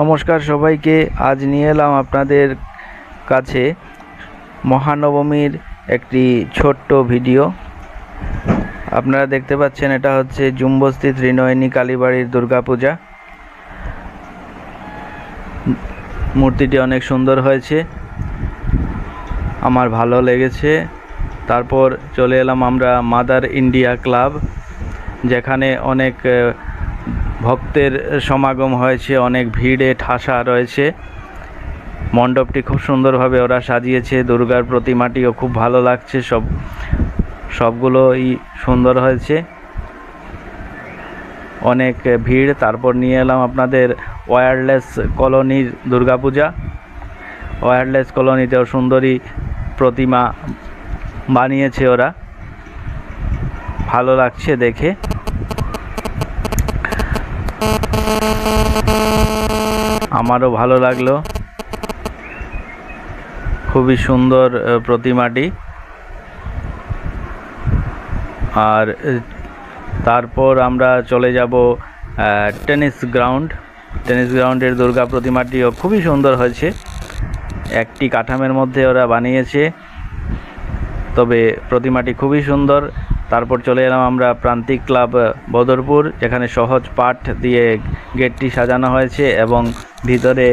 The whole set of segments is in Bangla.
নমস্কার সবাইকে। আজ নিয়ে এলাম আপনাদের কাছে মহানবমীর একটি ছোট্ট ভিডিও। আপনারা দেখতে পাচ্ছেন এটা হচ্ছে জুম্বস্তি ত্রিনয়নী কালীবাড়ির দুর্গাপূজা। মূর্তিটি অনেক সুন্দর হয়েছে, আমার ভালো লেগেছে। তারপর চলে এলাম আমরা মাদার ইন্ডিয়া ক্লাব, যেখানে অনেক ভক্তের সমাগম হয়েছে, অনেক ভিড়ে ঠাসা রয়েছে। মণ্ডপটি খুব সুন্দরভাবে ওরা সাজিয়েছে, দুর্গার প্রতিমাটিও খুব ভালো লাগছে, সবগুলোই সুন্দর হয়েছে, অনেক ভিড়। তারপর নিয়ে এলাম আপনাদের ওয়্যারলেস কলোনির দুর্গাপূজা। ওয়্যারলেস কলোনিতেও সুন্দরী প্রতিমা বানিয়েছে ওরা, ভালো লাগছে দেখে। আমারও ভালো লাগলো, খুবই সুন্দর প্রতিমাটি। আর তারপর আমরা চলে যাব টেনিস গ্রাউন্ডের দুর্গা প্রতিমাটিও খুবই সুন্দর হয়েছে, একটি কাঠামের মধ্যে ওরা বানিয়েছে, তবে প্রতিমাটি খুবই সুন্দর। তারপর চলে এলাম আমরা প্রান্তিক ক্লাব বদরপুর, যেখানে সহজ পাঠ দিয়ে গেটটি সাজানো হয়েছে এবং ভিতরে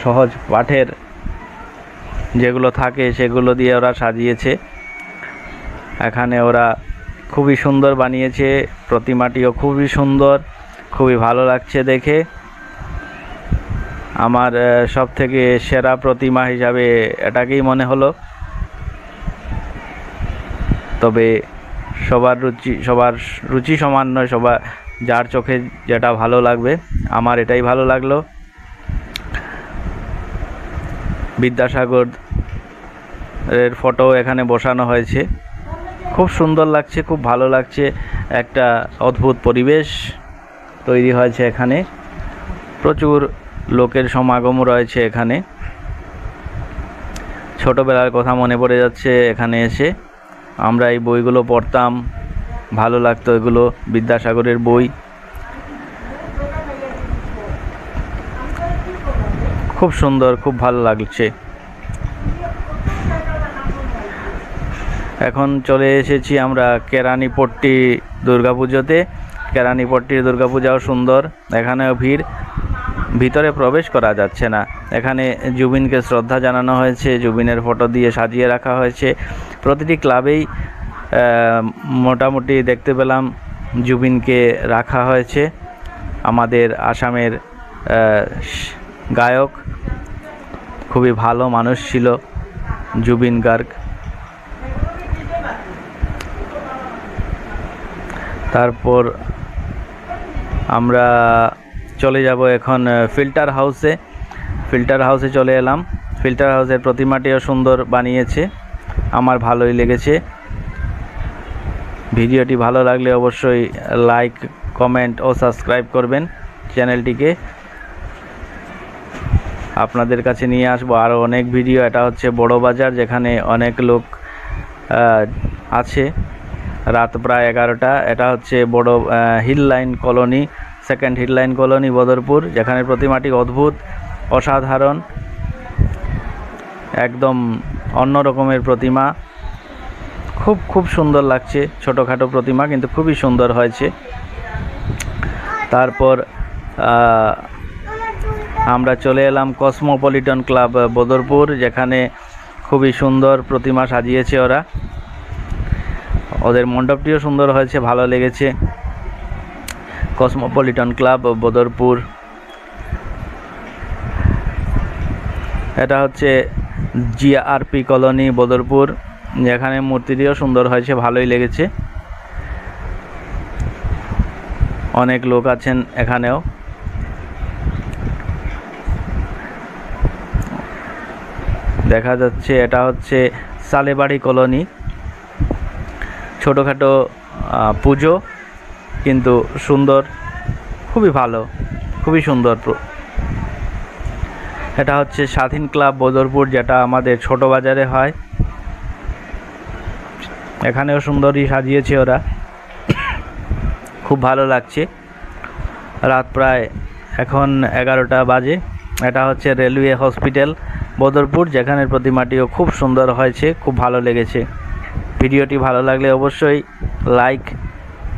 সহজ পাঠের যেগুলো থাকে সেগুলো দিয়ে ওরা সাজিয়েছে। এখানে ওরা খুবই সুন্দর বানিয়েছে, প্রতিমাটিও খুবই সুন্দর, খুবই ভালো লাগছে দেখে। আমার সবথেকে সেরা প্রতিমা হিসাবে এটাকেই মনে হলো। তবে সবার রুচি সমান নয়, যার চোখে যেটা ভালো লাগবে। আমার এটাই ভালো লাগলো। বিদ্যাসাগর এর ফটো এখানে বসানো হয়েছে, খুব সুন্দর লাগছে, খুব ভালো লাগছে। একটা অদ্ভুত পরিবেশ তৈরি হয়েছে এখানে, প্রচুর লোকের সমাগম রয়েছে এখানে। ছোটবেলার কথা মনে পড়ে যাচ্ছে এখানে এসে। আমরা এই বইগুলো পড়তাম, ভালো লাগতো এগুলো, বিদ্যাসাগরের বই। খুব সুন্দর, খুব ভালো লাগছে। এখন চলে এসেছি আমরা কেরানীপট্টি দুর্গাপুজোতে। কেরানীপট্টির দুর্গাপূজাও সুন্দর, এখানেও ভিড়, ভিতরে প্রবেশ করা যাচ্ছে না। এখানে জুবিনকে শ্রদ্ধা জানানো হয়েছে, জুবিনের ফটো দিয়ে সাজিয়ে রাখা হয়েছে। প্রতিটি ক্লাবেই মোটামুটি দেখতে পেলাম জুবিনকে রাখা হয়েছে। আমাদের আসামের গায়ক, খুবই ভালো মানুষ ছিল জুবিন গার্গ। তারপর আমরা চলে যাব এখন ফিল্টার হাউসে চলে এলাম। ফিল্টার হাউসের প্রতিমাটিও সুন্দর বানিয়েছে, আমার ভালোই লেগেছে। ভিডিওটি ভালো লাগলে অবশ্যই লাইক, কমেন্ট ও সাবস্ক্রাইব করবেন চ্যানেলটিকে। আপনাদের কাছে নিয়ে আসবো আরও অনেক ভিডিও। এটা হচ্ছে বড় বাজার, যেখানে অনেক লোক আছে। রাত প্রায় 11টা। এটা হচ্ছে বড় hill line colony, second hill line colony Badarpur, যেখানে প্রতিমাটি অদ্ভুত, অসাধারণ, একদম অন্য রকমের প্রতিমা। খুব সুন্দর লাগছে, ছোটোখাটো প্রতিমা কিন্তু খুবই সুন্দর হয়েছে। তারপর আমরা চলে এলাম কসমোপলিটন ক্লাব বদরপুর, যেখানে খুবই সুন্দর প্রতিমা সাজিয়েছে ওরা। ওদের মণ্ডপটিও সুন্দর হয়েছে, ভালো লেগেছে। Cosmopolitan club Badarpur. এটা হচ্ছে জিআরপি কলোনি বদরপুর, যেখানে মূর্তিটিও সুন্দর হয়েছে, ভালোই লেগেছে। অনেক লোক আছেন এখানেও। দেখা যাচ্ছে এটা হচ্ছে সালেবাড়ি কলোনি, ছোটোখাটো পুজো কিন্তু সুন্দর, খুবই ভালো, খুবই সুন্দর। এটা হচ্ছে স্বাধীন ক্লাব বদরপুর, যেটা আমাদের ছোট বাজারে হয়। এখানেও সুন্দরই সাজিয়েছে ওরা, খুব ভালো লাগছে। রাত প্রায় এখন 11টা বাজে। এটা হচ্ছে রেলওয়ে হসপিটাল বদরপুর, যেখানের প্রতিমাটিও খুব সুন্দর হয়েছে, খুব ভালো লেগেছে। ভিডিওটি ভালো লাগলে অবশ্যই লাইক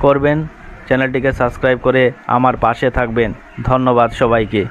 করবেন, চ্যানেলটিকে সাবস্ক্রাইব করে আমার পাশে থাকবেন। ধন্যবাদ সবাইকে।